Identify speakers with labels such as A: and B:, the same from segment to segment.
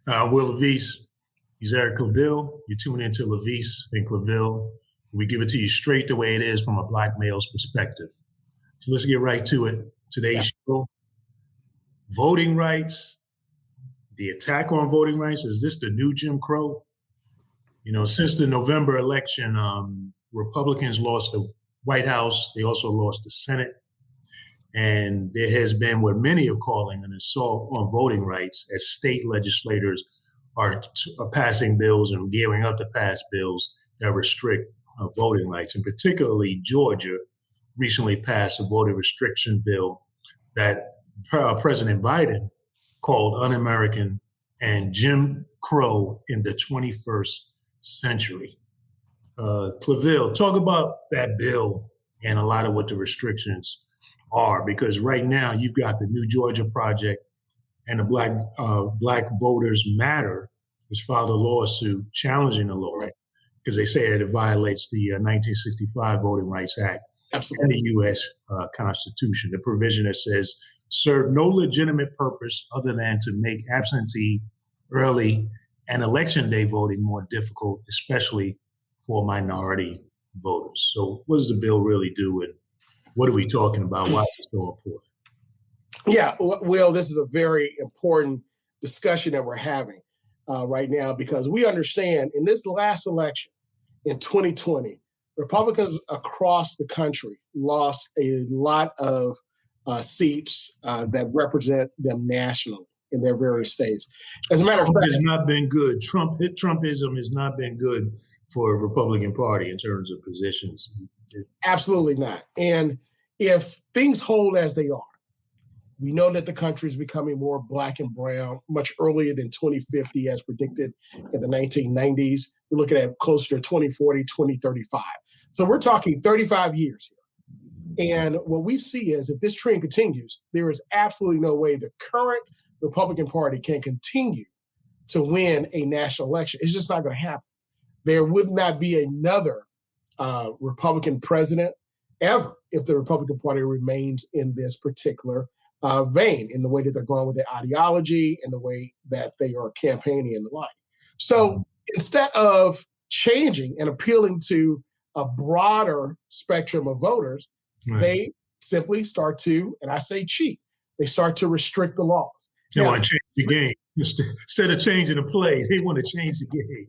A: Will LaVeist, he's Eric ClaVille. You're tuning into LaVeist and ClaVille. We give it to you straight the way it is from a Black male's perspective. So let's get right to it. Today's show, voting rights, the attack on voting rights. Is this the new Jim Crow? You know, since the November election, Republicans lost the White House. They also lost the Senate. And there has been what many are calling an assault on voting rights as state legislators are passing bills and gearing up to pass bills that restrict voting rights. And particularly Georgia recently passed a voting restriction bill that President Biden called un-American and Jim Crow in the 21st century. ClaVille, talk about that bill and a lot of what the restrictions are, because right now you've got the New Georgia Project and the Black Voters Matter has filed a lawsuit challenging the law because they say that it violates the 1965 Voting Rights Act and the U.S. Constitution, the provision that says serve no legitimate purpose other than to make absentee, early, and election day voting more difficult, especially for minority voters. So what does the bill really do, and what are we talking about? Why is it so important?
B: Yeah, Will, this is a very important discussion that we're having right now, because we understand in this last election in 2020, Republicans across the country lost a lot of seats that represent them nationally in their various states. As a matter of fact,
A: has not been good. Trumpism has not been good for the Republican Party in terms of positions.
B: Absolutely not. And if things hold as they are, we know that the country is becoming more Black and brown much earlier than 2050 as predicted in the 1990s. We're looking at closer to 2040, 2035. So we're talking 35 years here. And what we see is if this trend continues, there is absolutely no way the current Republican Party can continue to win a national election. It's just not going to happen. There would not be another Republican president ever if the Republican Party remains in this particular vein, in the way that they're going with their ideology and the way that they are campaigning and the like. So instead of changing and appealing to a broader spectrum of voters, they simply start to, and I say cheat, they start to restrict the laws.
A: They want to change the game. Instead of changing the play, they want to change the game.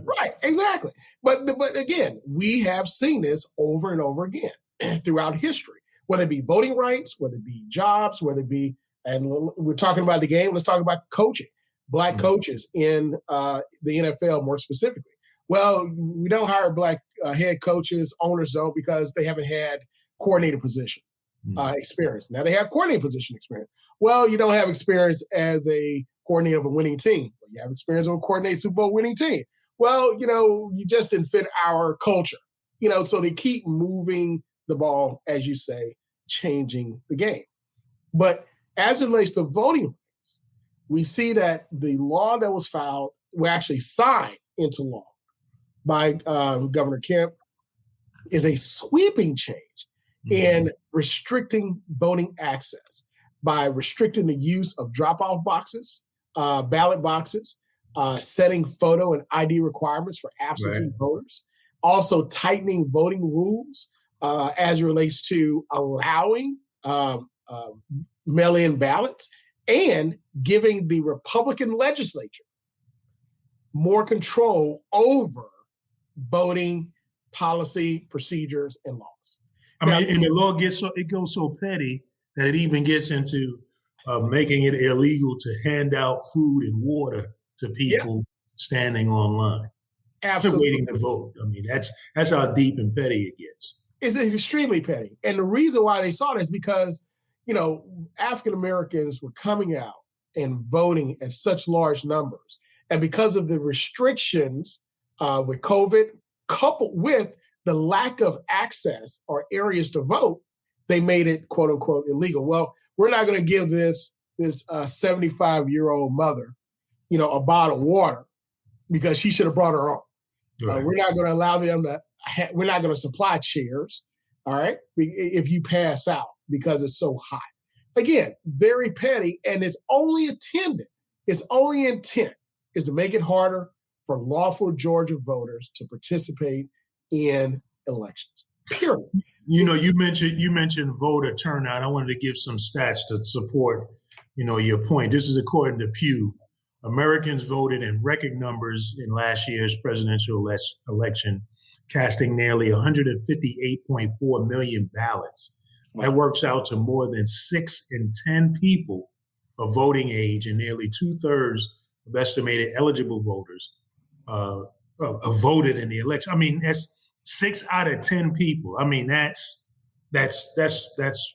B: Right, exactly. But again, we have seen this over and over again throughout history, whether it be voting rights, whether it be jobs, whether it be, and we're talking about the game, let's talk about coaching, Black coaches in the NFL more specifically. Well, we don't hire Black head coaches, owners don't, because they haven't had coordinator position experience. Now they have coordinator position experience. Well, you don't have experience as a coordinator of a winning team. But you have experience of a coordinator Super Bowl winning team. Well, you just didn't fit our culture. So they keep moving the ball, as you say, changing the game. But as it relates to voting rights, we see that the law that was filed, were actually signed into law by Governor Kemp, is a sweeping change in restricting voting access by restricting the use of drop-off boxes, ballot boxes, setting photo and ID requirements for absentee voters, also tightening voting rules as it relates to allowing mail-in ballots, and giving the Republican legislature more control over voting policy, procedures, and laws.
A: And the law goes so petty that it even gets into making it illegal to hand out food and water to people standing online, waiting to vote. I mean, that's how deep and petty it gets.
B: It's extremely petty, and the reason why they saw this because African Americans were coming out and voting in such large numbers, and because of the restrictions with COVID, coupled with the lack of access or areas to vote, they made it quote unquote illegal. Well, we're not going to give this 75-year-old mother, a bottle of water because she should have brought her own. Right. We're not going to allow them to. We're not going to supply chairs. All right, if you pass out because it's so hot. Again, very petty, and it's only intended Its only intent is to make it harder for lawful Georgia voters to participate in elections. Period.
A: You know, you mentioned voter turnout. I wanted to give some stats to support, your point. This is according to Pew. Americans voted in record numbers in last year's presidential election, casting nearly 158.4 million ballots. That works out to more than 6 in 10 people of voting age, and nearly 2/3 of estimated eligible voters voted in the election. I mean, that's 6 out of 10 people. I mean, that's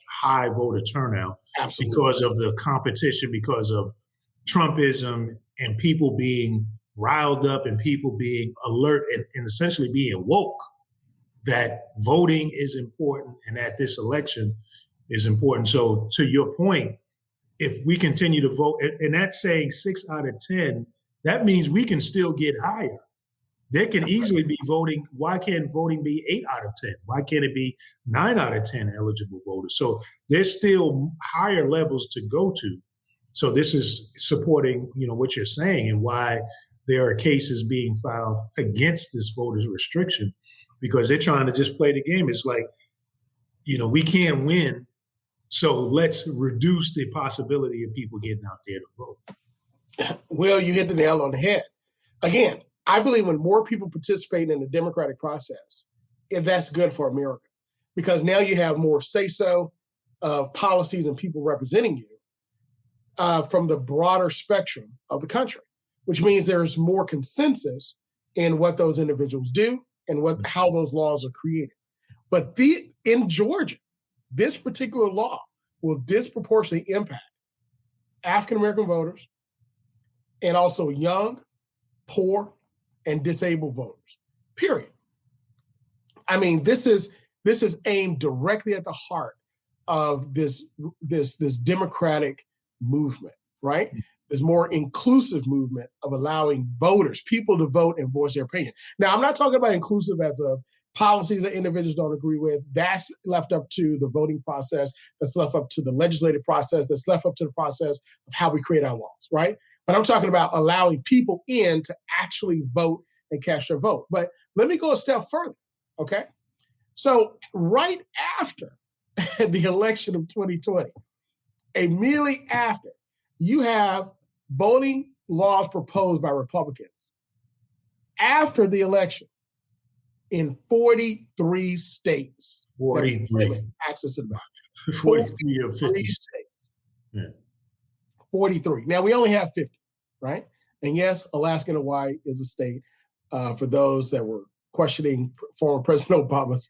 A: high voter turnout. Absolutely. Because of the competition, because of Trumpism, and people being riled up and people being alert and essentially being woke that voting is important and that this election is important. So to your point, if we continue to vote, and that's saying 6 out of 10, that means we can still get higher. There can easily be voting. Why can't voting be 8 out of 10? Why can't it be 9 out of 10 eligible voters? So there's still higher levels to go to. So this is supporting, what you're saying and why there are cases being filed against this voters restriction, because they're trying to just play the game. It's like, we can't win, so let's reduce the possibility of people getting out there to vote.
B: Well, you hit the nail on the head. Again, I believe when more people participate in the democratic process, that's good for America, because now you have more say-so policies and people representing you from the broader spectrum of the country, which means there's more consensus in what those individuals do and how those laws are created. But in Georgia, this particular law will disproportionately impact African-American voters and also young, poor, and disabled voters, period. I mean, this is aimed directly at the heart of this democratic movement, right? This more inclusive movement of allowing voters, people to vote and voice their opinion. Now, I'm not talking about inclusive as of policies that individuals don't agree with. That's left up to the voting process. That's left up to the legislative process. That's left up to the process of how we create our laws, right? But I'm talking about allowing people in to actually vote and cast their vote. But let me go a step further, okay? So right after the election of 2020, immediately after, you have voting laws proposed by Republicans after the election in 43 states.
A: 43.
B: Access to the ballot.
A: 43 of 50
B: states.
A: Yeah.
B: 43. Now, we only have 50, right? And yes, Alaska and Hawaii is a state. For those that were questioning former President Obama's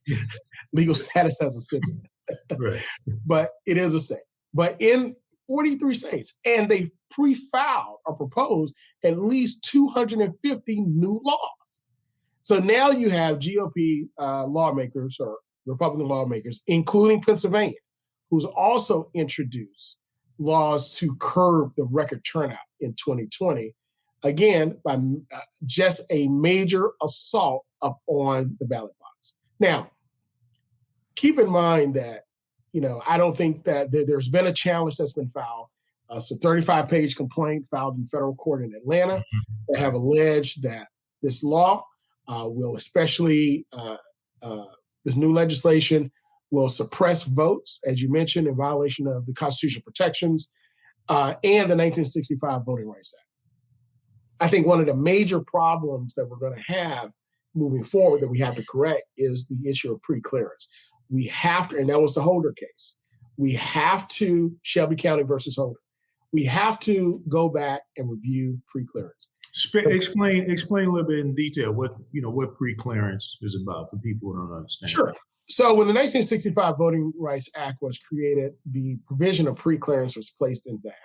B: legal status as a citizen.
A: Right.
B: But it is a state. But in 43 states, and they pre-filed or proposed at least 250 new laws. So now you have GOP lawmakers or Republican lawmakers, including Pennsylvania, who's also introduced laws to curb the record turnout in 2020, again, by just a major assault on the ballot box. Now, keep in mind that, I don't think that there's been a challenge that's been filed. It's a 35-page complaint filed in federal court in Atlanta that have alleged that this law will especially, this new legislation will suppress votes, as you mentioned, in violation of the constitutional protections and the 1965 Voting Rights Act. I think one of the major problems that we're going to have moving forward that we have to correct is the issue of pre-clearance. We have to, and that was the Holder case. We have to, Shelby County versus Holder, we have to go back and review pre-clearance.
A: Explain a little bit in detail what pre-clearance is about for people who don't understand.
B: Sure. So when the 1965 Voting Rights Act was created, the provision of pre-clearance was placed in the act.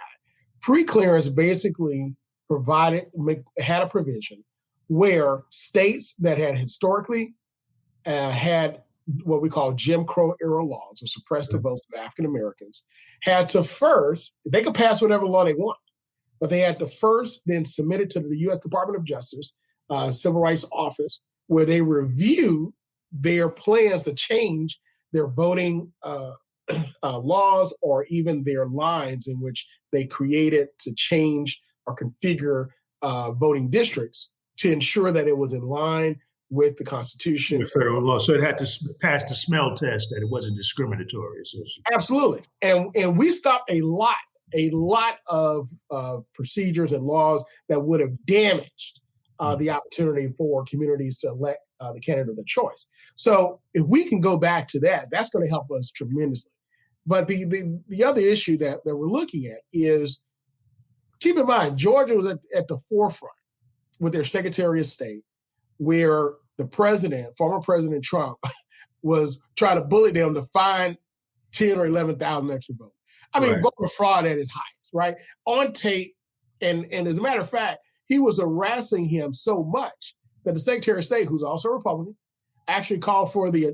B: Pre-clearance basically had a provision where states that had historically had what we call Jim Crow era laws or suppressed the votes of African Americans had to first, they could pass whatever law they want, but they had to first then submit it to the U.S. Department of Justice, Civil Rights Office, where they review their plans to change their voting laws or even their lines in which they created to change or configure voting districts to ensure that it was in line with the Constitution.
A: With federal law. So it had to pass the smell test that it wasn't discriminatory.
B: Absolutely. And we stopped a lot of procedures and laws that would have damaged the opportunity for communities to elect the candidate of their choice. So if we can go back to that, that's going to help us tremendously. But the other issue that we're looking at is, keep in mind, Georgia was at the forefront with their Secretary of State, where the president, former President Trump, was trying to bully them to find 10 or 11,000 extra votes. I mean, voter fraud at its highest, right? On tape. And as a matter of fact, he was harassing him so much that the Secretary of State, who's also a Republican, actually called for their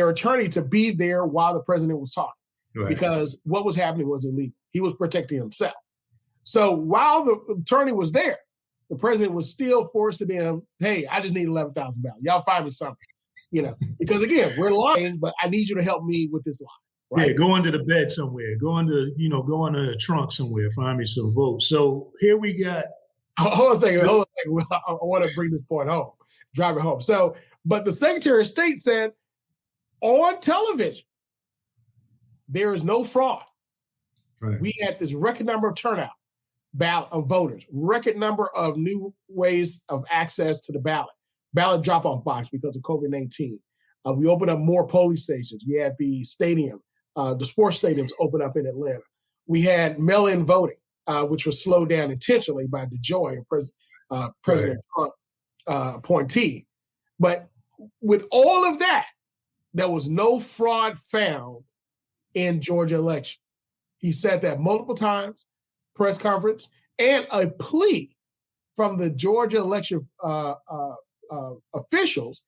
B: attorney to be there while the president was talking. Right. Because what was happening was illegal. He was protecting himself. So while the attorney was there, the president was still forcing them, hey, I just need 11,000 ballots. Y'all find me something, because again, we're lying, but I need you to help me with this lie. Right?
A: Yeah, go under the bed somewhere. Go under the trunk somewhere. Find me some votes. So here we got.
B: Hold on a second. I want to bring this point home, drive it home. So, but the Secretary of State said on television, there is no fraud. Right. We had this record number of turnout ballot of voters, record number of new ways of access to the ballot drop-off box because of COVID-19. We opened up more polling stations. We had the stadium, the sports stadiums open up in Atlanta. We had mail-in voting, which was slowed down intentionally by DeJoy, President Trump appointee. But with all of that, there was no fraud found in Georgia election. He said that multiple times, press conference, and a plea from the Georgia election officials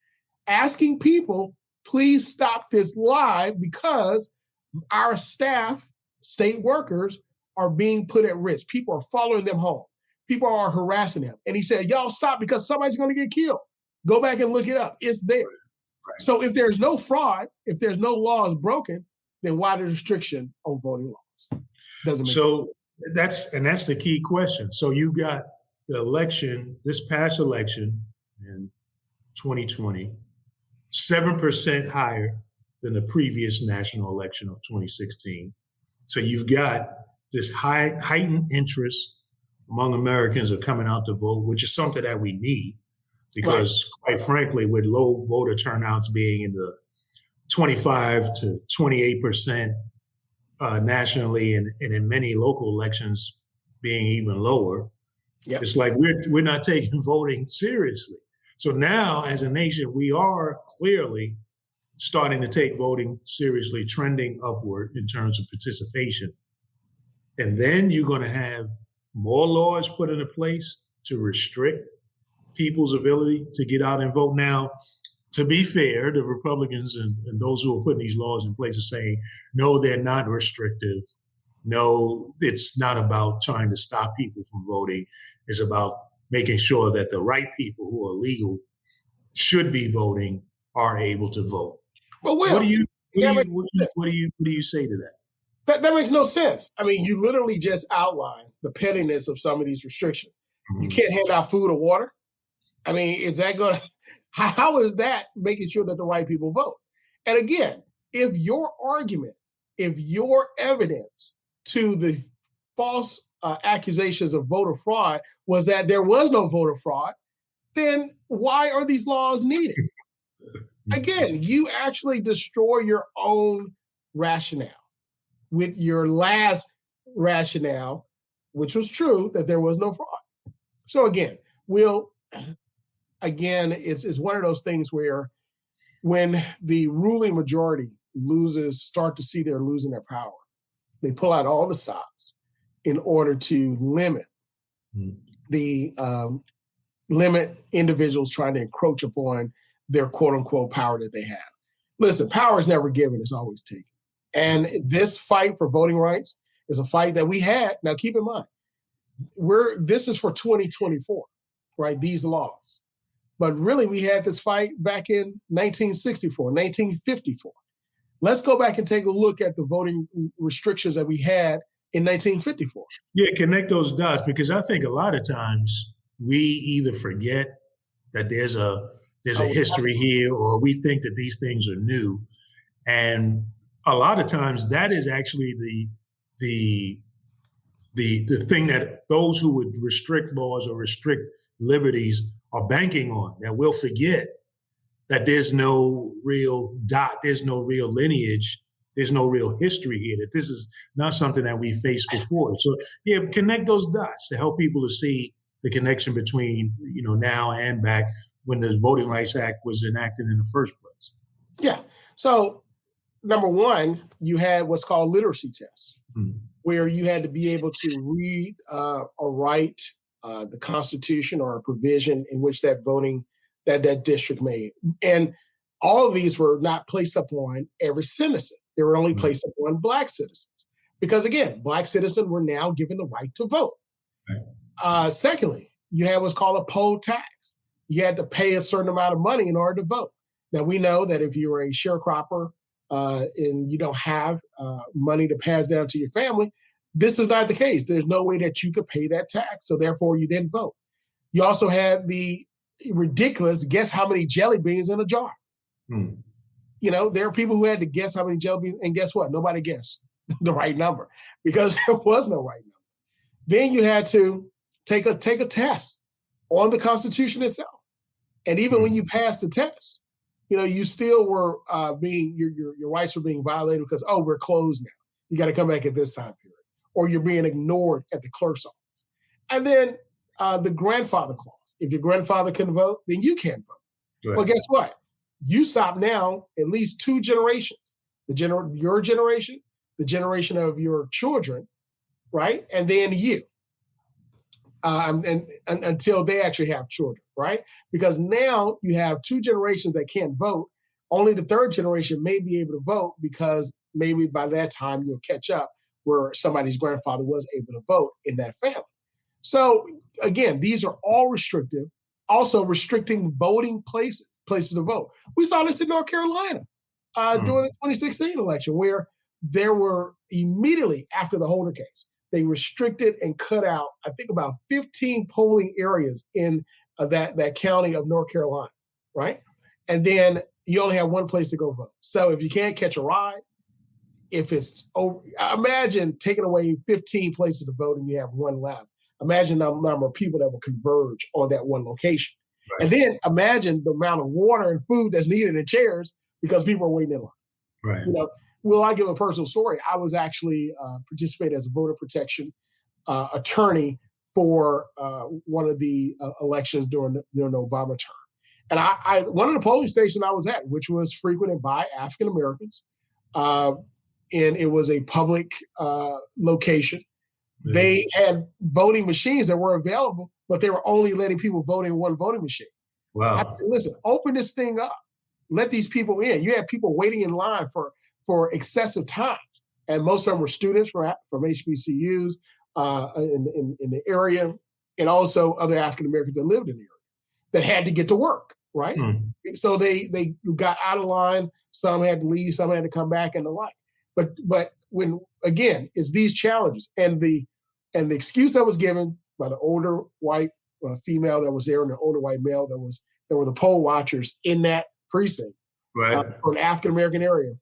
B: asking people, please stop this lie because our staff, state workers, are being put at risk. People are following them home. People are harassing them. And he said, y'all stop because somebody's going to get killed. Go back and look it up. It's there. Right. So if there's no fraud, if there's no laws broken, then why the restriction on voting laws? Doesn't make sense.
A: That's the key question. So you got the election, this past election in 2020, 7% higher than the previous national election of 2016. So you've got this heightened interest among Americans of coming out to vote, which is something that we need because, quite frankly, with low voter turnouts being in the 25 to 28% nationally and in many local elections being even lower, it's like we're not taking voting seriously. So now, as a nation, we are clearly starting to take voting seriously, trending upward in terms of participation. And then you're going to have more laws put into place to restrict people's ability to get out and vote. Now, to be fair, the Republicans and those who are putting these laws in place are saying, no, they're not restrictive. No, it's not about trying to stop people from voting. It's about making sure that the right people who are legal should be voting are able to vote.
B: Well,
A: what do you say to that?
B: That makes no sense. I mean, you literally just outlined the pettiness of some of these restrictions. Mm-hmm. You can't hand out food or water. I mean, is that going to, how is that making sure that the right people vote? And again, if your argument, if your evidence to the false accusations of voter fraud was that there was no voter fraud, then why are these laws needed? Again, you actually destroy your own rationale with your last rationale, which was true, that there was no fraud. So again, it's one of those things where when the ruling majority start to see they're losing their power, they pull out all the stops in order to limit limit individuals trying to encroach upon their quote unquote power that they have. Listen, power is never given, it's always taken. And this fight for voting rights is a fight that we had. Now keep in mind, this is for 2024, right? These laws. But really we had this fight back in 1964, 1954. Let's go back and take a look at the voting restrictions that we had in 1954.
A: Yeah, connect those dots, because I think a lot of times we either forget that there's a history here, or we think that these things are new. And a lot of times that is actually the thing that those who would restrict laws or restrict liberties are banking on, that we'll forget that there's no real dot, there's no real lineage, there's no real history here, that this is not something that we faced before. So yeah, connect those dots to help people to see the connection between, now and back when the Voting Rights Act was enacted in the first place.
B: Yeah. So number one, you had what's called literacy tests, where you had to be able to read or write the Constitution or a provision in which that district made. And all of these were not placed upon every citizen. They were only placed upon Black citizens. Because again, Black citizens were now given the right to vote. Right. Secondly, you had what's called a poll tax. You had to pay a certain amount of money in order to vote. Now, we know that if you're a sharecropper and you don't have money to pass down to your family, this is not the case. There's no way that you could pay that tax, so therefore you didn't vote. You also had the ridiculous guess how many jelly beans in a jar. There are people who had to guess how many jelly beans, and guess what? Nobody guessed the right number because there was no right number. Then you had to take a test on the Constitution itself. And even when you passed the test, you still were your rights were being violated because, we're closed now. You got to come back at this time period. Or you're being ignored at the clerk's office. And then the grandfather clause. If your grandfather can vote, then you can't vote. Right. Well, guess what? You stop now at least two generations. Your generation, the generation of your children, right? And then you. And until they actually have children, right? Because now you have two generations that can't vote. Only the third generation may be able to vote because maybe by that time you'll catch up where somebody's grandfather was able to vote in that family. So again, these are all restrictive, also restricting voting places to vote. We saw this in North Carolina during the 2016 election, where there were immediately after the Holder case, they restricted and cut out, I think, about 15 polling areas in that county of North Carolina, right? And then you only have one place to go vote. So if you can't catch a ride, if it's over, imagine taking away 15 places to vote and you have one left. Imagine the number of people that will converge on that one location. Right. And then imagine the amount of water and food that's needed in chairs because people are waiting in line.
A: Right.
B: Will I give a personal story? I was actually participated as a voter protection attorney for one of the elections during the Obama term. And I one of the polling stations I was at, which was frequented by African Americans, and it was a public location. Mm-hmm. They had voting machines that were available, but they were only letting people vote in one voting machine.
A: Wow.
B: I said, listen, open this thing up. Let these people in. You had people waiting in line for excessive times. And most of them were students from HBCUs in the area, and also other African Americans that lived in the area that had to get to work, right? Mm-hmm. So they got out of line. Some had to leave, some had to come back and the like. But when, again, it's these challenges and the excuse that was given by the older white female that was there and the older white male that were the poll watchers in that precinct,
A: right,
B: for an African American area,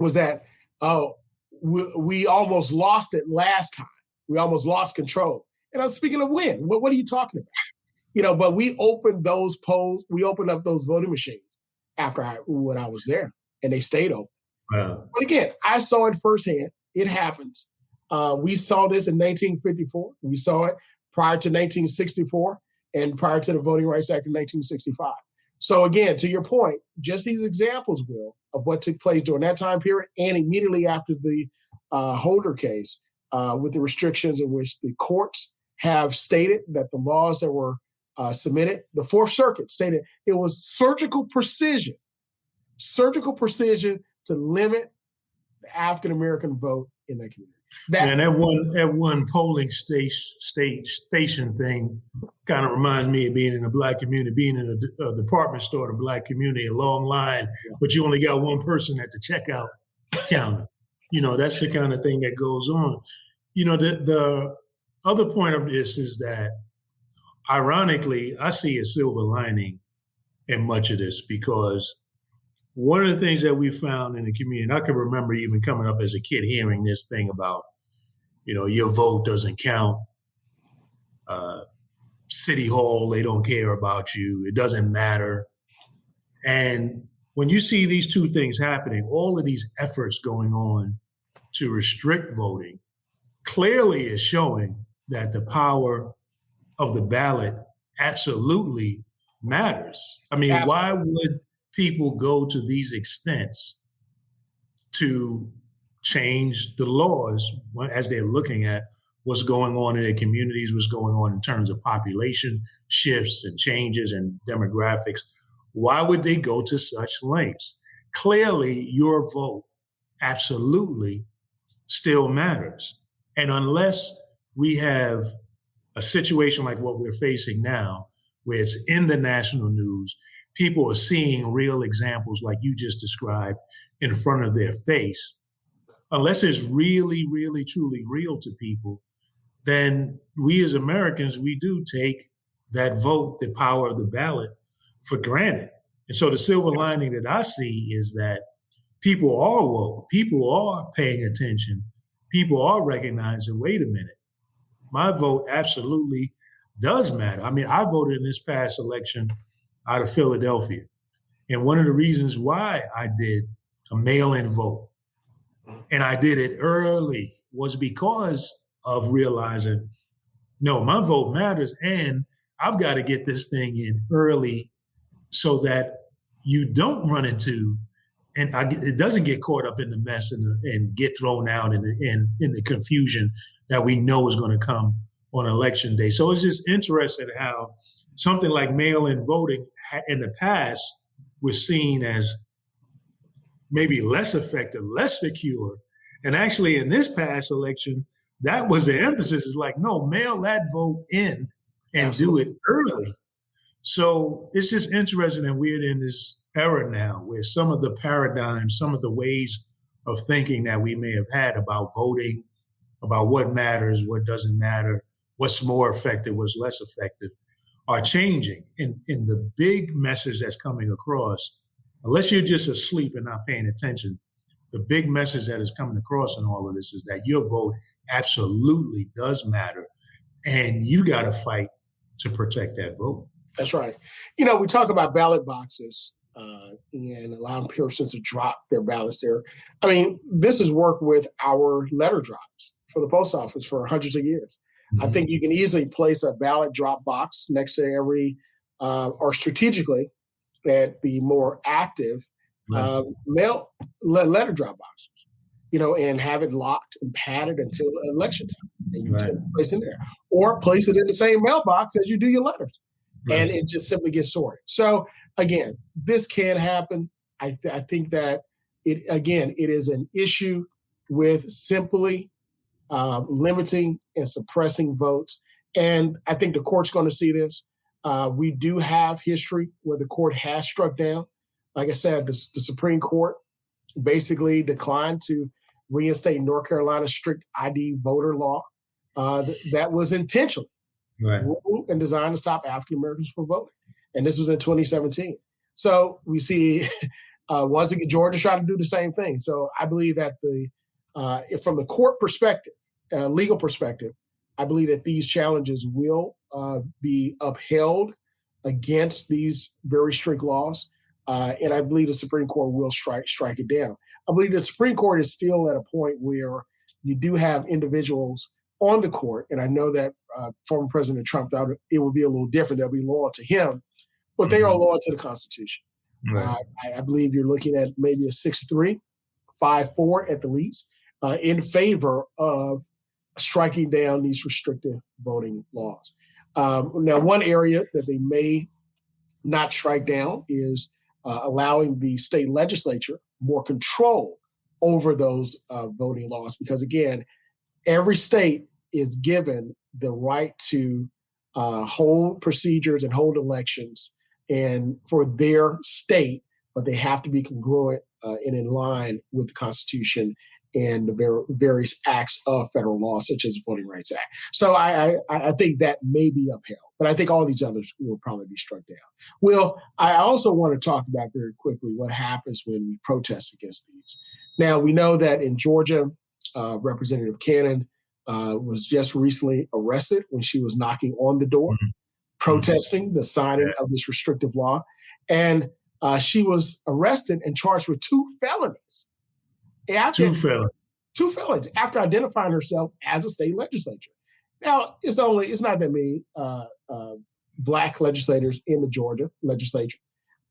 B: was that we almost lost it last time. We almost lost control. And I'm speaking of when. What are you talking about? But we opened those polls. We opened up those voting machines when I was there, and they stayed open. Wow. But again, I saw it firsthand. It happens. We saw this in 1954. We saw it prior to 1964 and prior to the Voting Rights Act in 1965. So again, to your point, just these examples, Will, of what took place during that time period and immediately after the Holder case, with the restrictions in which the courts have stated that the laws that were submitted, the Fourth Circuit stated it was surgical precision to limit the African American vote in that community.
A: That one polling station thing kind of reminds me of being in a Black community, being in a department store in a Black community, a long line, but you only got one person at the checkout counter. That's the kind of thing that goes on. The other point of this is that, ironically, I see a silver lining in much of this, because one of the things that we found in the community, and I can remember even coming up as a kid hearing this thing about, your vote doesn't count. City Hall, they don't care about you. It doesn't matter. And when you see these two things happening, all of these efforts going on to restrict voting, clearly is showing that the power of the ballot absolutely matters. I mean, why would people go to these extents to change the laws as they're looking at what's going on in their communities, what's going on in terms of population shifts and changes and demographics? Why would they go to such lengths? Clearly, your vote absolutely still matters. And unless we have a situation like what we're facing now, where it's in the national news, people are seeing real examples like you just described in front of their face, unless it's really, really, truly real to people, then we as Americans, we do take that vote, the power of the ballot, for granted. And so the silver lining that I see is that people are woke, people are paying attention, people are recognizing, wait a minute, my vote absolutely does matter. I mean, I voted in this past election out of Philadelphia. And one of the reasons why I did a mail-in vote, and I did it early, was because of realizing, no, my vote matters, and I've got to get this thing in early so that you don't run into, and it doesn't get caught up in the mess and get thrown out in the confusion that we know is going to come on election day. So it's just interesting how something like mail-in voting in the past was seen as maybe less effective, less secure. And actually in this past election, that was the emphasis. Is like, no, mail that vote in and do it early. So it's just interesting that we're in this era now where some of the paradigms, some of the ways of thinking that we may have had about voting, about what matters, what doesn't matter, what's more effective, what's less effective, are changing. And the big message that's coming across, unless you're just asleep and not paying attention, the big message that is coming across in all of this is that your vote absolutely does matter. And you got to fight to protect that vote.
B: That's right. We talk about ballot boxes and allowing persons to drop their ballots there. I mean, this has worked with our letter drops for the post office for hundreds of years. Mm-hmm. I think you can easily place a ballot drop box next to every, or strategically at the more active mail letter drop boxes, and have it locked and padded until election time. And you can place it in there, or place it in the same mailbox as you do your letters. Right. And it just simply gets sorted. So again, this can happen. I think that it is an issue with simply limiting and suppressing votes. And I think the court's going to see this. We do have history where the court has struck down. Like I said, the Supreme Court basically declined to reinstate North Carolina's strict ID voter law that was intentional. Right. And designed to stop African Americans from voting. And this was in 2017. So we see once again, Georgia's trying to do the same thing. So I believe that from the court perspective, legal perspective, I believe that these challenges will be upheld against these very strict laws. And I believe the Supreme Court will strike it down. I believe the Supreme Court is still at a point where you do have individuals on the court, and I know that former President Trump thought it would be a little different. They'll be loyal to him, but they are loyal to the Constitution. Right. I believe you're looking at maybe a 6-3, 5-4 at the least, in favor of striking down these restrictive voting laws. Now, one area that they may not strike down is allowing the state legislature more control over those voting laws, because again, every state is given the right to hold procedures and hold elections and for their state, but they have to be congruent and in line with the Constitution in the various acts of federal law, such as the Voting Rights Act. So I think that may be upheld, but I think all these others will probably be struck down. Will, I also want to talk about very quickly what happens when we protest against these. Now, we know that in Georgia, Representative Cannon was just recently arrested when she was knocking on the door, protesting the signing of this restrictive law. And she was arrested and charged with 2 felonies. Two felonies after identifying herself as a state legislature. Now, it's not that many Black legislators in the Georgia legislature.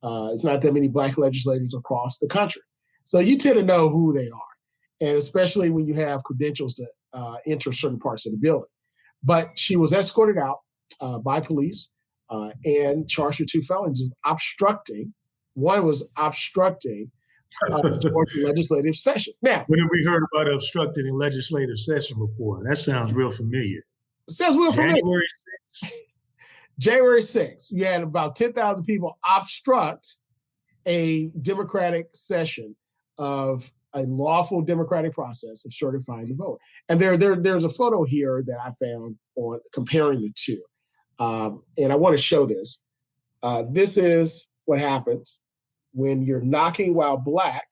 B: It's not that many Black legislators across the country. So you tend to know who they are, and especially when you have credentials to enter certain parts of the building. But she was escorted out by police and charged with 2 felonies of obstructing. One was obstructing the legislative session. Now,
A: when have we heard about obstructing a legislative session before? That sounds real familiar.
B: It sounds real familiar.
A: January 6th.
B: January 6th, you had about 10,000 people obstruct a Democratic session of a lawful democratic process of certifying the vote. And there's a photo here that I found on comparing the two. And I want to show this. This is what happens when you're knocking while black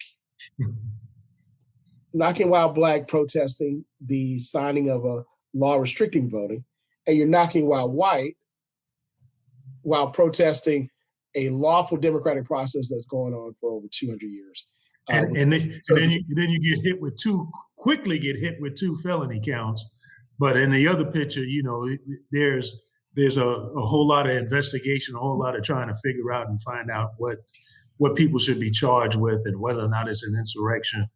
B: protesting the signing of a law restricting voting, and you're knocking while white while protesting a lawful democratic process that's going on for over 200 years.
A: And then you get hit with quickly get hit with 2 felony counts. But in the other picture, there's a whole lot of investigation, a whole lot of trying to figure out and find out what people should be charged with and whether or not it's an insurrection.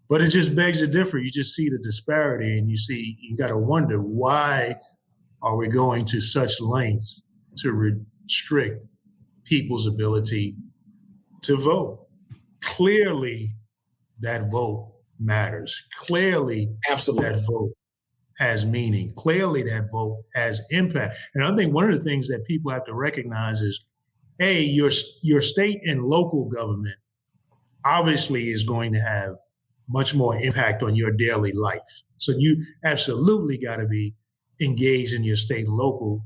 A: But it just begs to differ. You just see the disparity, and you got to wonder, why are we going to such lengths to restrict people's ability to vote? Clearly, that vote matters. Clearly,
B: absolutely,
A: that vote has meaning. Clearly, that vote has impact. And I think one of the things that people have to recognize is, A, your state and local government obviously is going to have much more impact on your daily life. So you absolutely got to be engaged in your state and local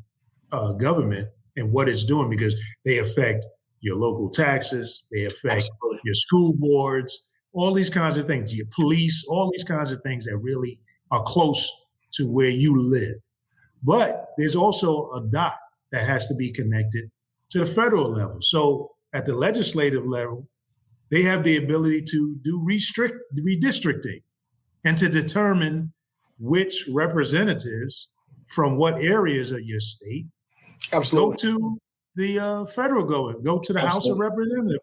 A: government and what it's doing, because they affect your local taxes, they affect your school boards, all these kinds of things, your police, all these kinds of things that really are close to where you live. But there's also a dot that has to be connected to the federal level. So at the legislative level, they have the ability to do redistricting and to determine which representatives from what areas of your state go to the federal government, go to the House of Representatives.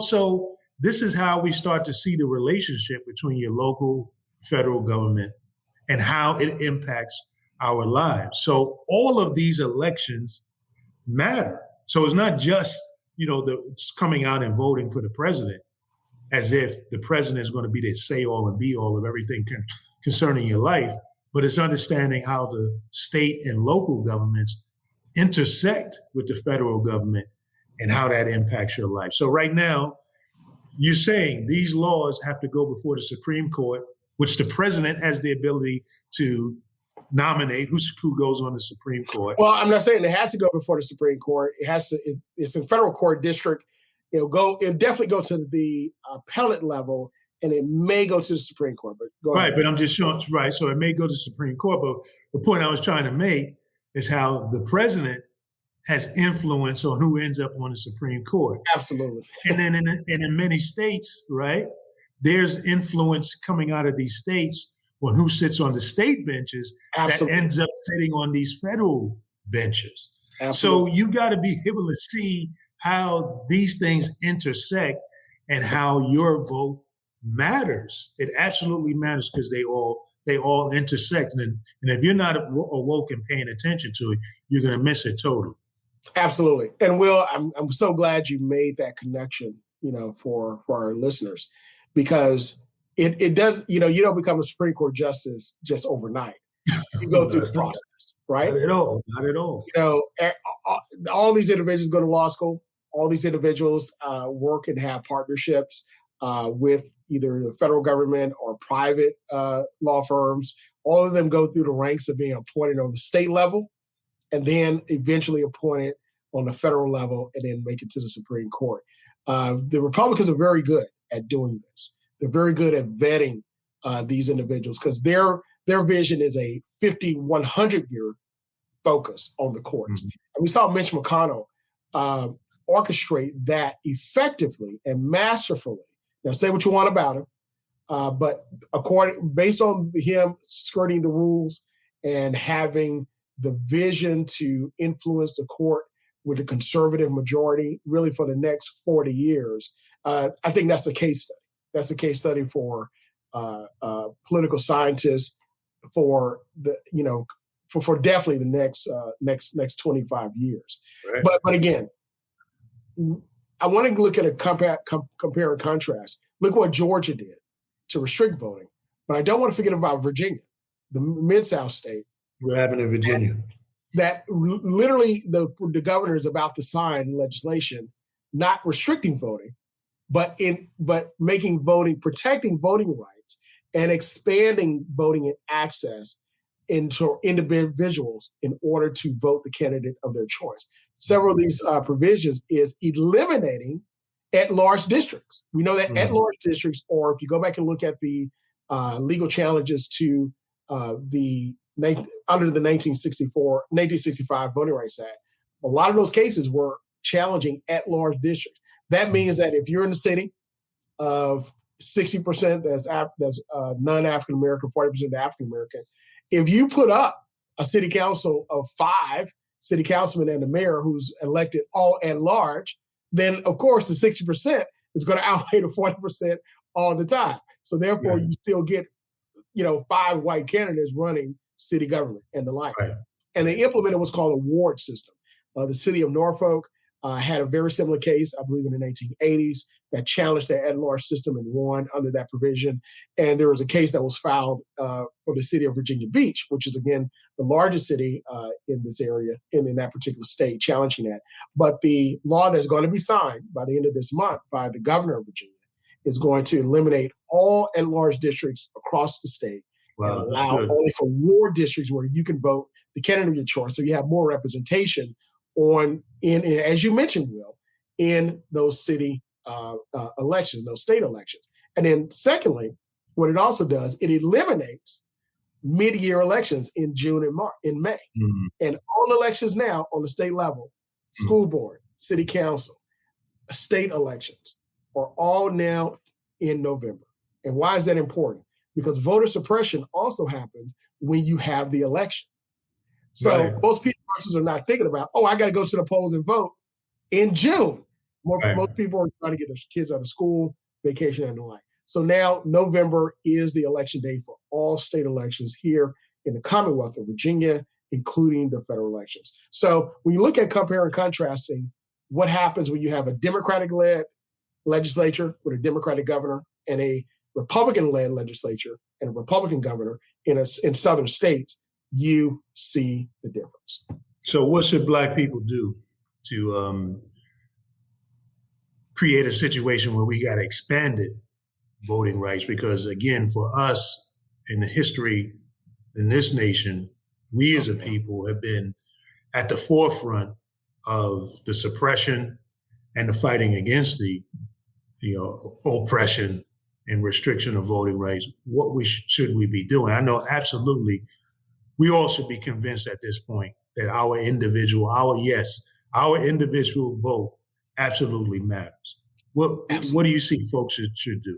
A: So this is how we start to see the relationship between your local, federal government and how it impacts our lives. So all of these elections matter. So it's not just, it's coming out and voting for the president as if the president is going to be the say all and be all of everything concerning your life, but it's understanding how the state and local governments intersect with the federal government and how that impacts your life. So right now, you're saying these laws have to go before the Supreme Court, which the president has the ability to nominate who goes on the Supreme Court.
B: Well, I'm not saying it has to go before the Supreme Court. It has to. It's in federal court district. It'll definitely go to the appellate level, and it may go to the Supreme Court. But go ahead.
A: Right, but I'm just showing, right. So it may go to the Supreme Court, but the point I was trying to make is how the president has influence on who ends up on the Supreme Court.
B: Absolutely.
A: And then in many states, right, there's influence coming out of these states on who sits on the state benches. Absolutely. That ends up sitting on these federal benches. Absolutely. So you got to be able to see how these things intersect and how your vote matters. It absolutely matters because they all intersect. And if you're not awoke and paying attention to it, you're going to miss it totally.
B: Absolutely. And Will, I'm so glad you made that connection, for our listeners, because it does, you don't become a Supreme Court justice just overnight. You go through the process, right?
A: Not at all. Not at all.
B: All these individuals go to law school. All these individuals work and have partnerships with either the federal government or private law firms. All of them go through the ranks of being appointed on the state level and then eventually appointed on the federal level and then make it to the Supreme Court. The Republicans are very good at doing this. They're very good at vetting these individuals because their vision is a 50, 100-year focus on the courts. Mm-hmm. And we saw Mitch McConnell orchestrate that effectively and masterfully. Now, say what you want about him, but based on him skirting the rules and having the vision to influence the court with a conservative majority, really for the next 40 years, I think that's a case study. That's a case study for political scientists for for definitely the next 25 years. Right. But again, I want to look at a compare and contrast. Look what Georgia did to restrict voting, but I don't want to forget about Virginia, the Mid-South state.
A: What happened in Virginia?
B: That literally the governor is about to sign legislation not restricting voting, but protecting voting rights and expanding voting and access into individuals in order to vote the candidate of their choice. Several of these provisions is eliminating at-large districts. We know that at-large districts, or if you go back and look at the legal challenges to under the 1965 Voting Rights Act, a lot of those cases were challenging at-large districts. That means that if you're in the city of 60% that's non-African American, 40% African American, if you put up a city council of 5 city councilmen and the mayor who's elected all at large, then of course the 60% is going to outweigh the 40% all the time. So therefore you still get, 5 white candidates running city government and the like. Right. And they implemented what's called a ward system. The city of Norfolk had a very similar case, I believe in the 1980s, that challenged the at-large system and won under that provision. And there was a case that was filed for the city of Virginia Beach, which is, again, the largest city in this area, in that particular state, challenging that. But the law that's going to be signed by the end of this month by the governor of Virginia is going to eliminate all at-large districts across the state and allow only for ward districts where you can vote the candidate of your choice. So you have more representation in as you mentioned, Will, in those city elections, those state elections. And then secondly, what it also does, it eliminates mid-year elections in June and May. Mm-hmm. And all elections now on the state level, school board, city council, state elections are all now in November. And why is that important? Because voter suppression also happens when you have the election. So most people are not thinking about, I got to go to the polls and vote in June. Most people are trying to get their kids out of school, vacation, and the like. So now November is the election day for all state elections here in the Commonwealth of Virginia, including the federal elections. So when you look at compare and contrasting what happens when you have a Democratic-led legislature with a Democratic governor and a Republican-led legislature and a Republican governor in southern states, you see the difference.
A: So what should Black people do to create a situation where we got expanded voting rights? Because again, for us in the history in this nation, we as a people have been at the forefront of the suppression and the fighting against the oppression and restriction of voting rights. What should we be doing? I know absolutely we all should be convinced at this point that our individual vote absolutely matters. What do you see folks should do?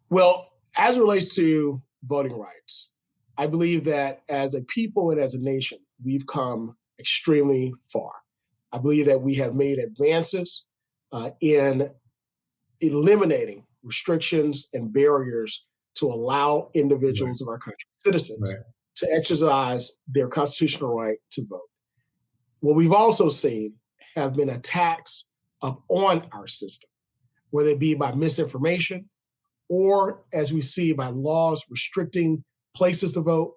B: Well, as it relates to voting rights, I believe that as a people and as a nation, we've come extremely far. I believe that we have made advances in eliminating restrictions and barriers to allow individuals of our country, citizens, to exercise their constitutional right to vote. What we've also seen have been attacks on our system, whether it be by misinformation or, as we see, by laws restricting places to vote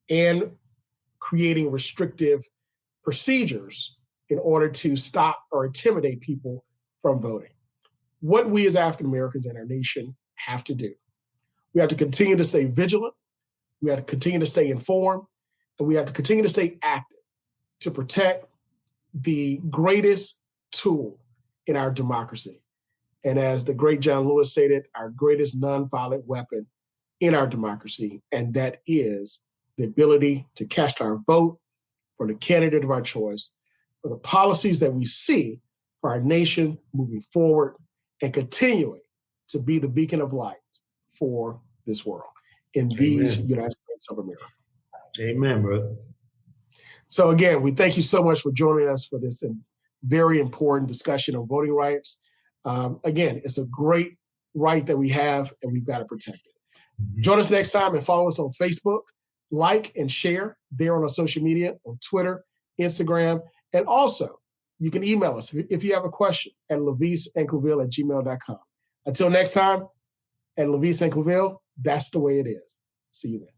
B: and creating restrictive procedures in order to stop or intimidate people from voting. what we as African Americans in our nation have to do. We have to continue to stay vigilant. We have to continue to stay informed, and we have to continue to stay active to protect the greatest tool in our democracy. And as the great John Lewis stated, our greatest nonviolent weapon in our democracy, and that is the ability to cast our vote for the candidate of our choice, for the policies that we see for our nation moving forward and continuing to be the beacon of light for this world in these United States of America.
A: Amen, bro.
B: So again, we thank you so much for joining us for this very important discussion on voting rights. Again, it's a great right that we have, and we've got to protect it. Mm-hmm. Join us next time and follow us on Facebook. Like and share there on our social media, on Twitter, Instagram, and also you can email us if you have a question at LaVeistandClaVille@gmail.com. Until next time, at LaVeist and ClaVille, that's the way it is. See you then.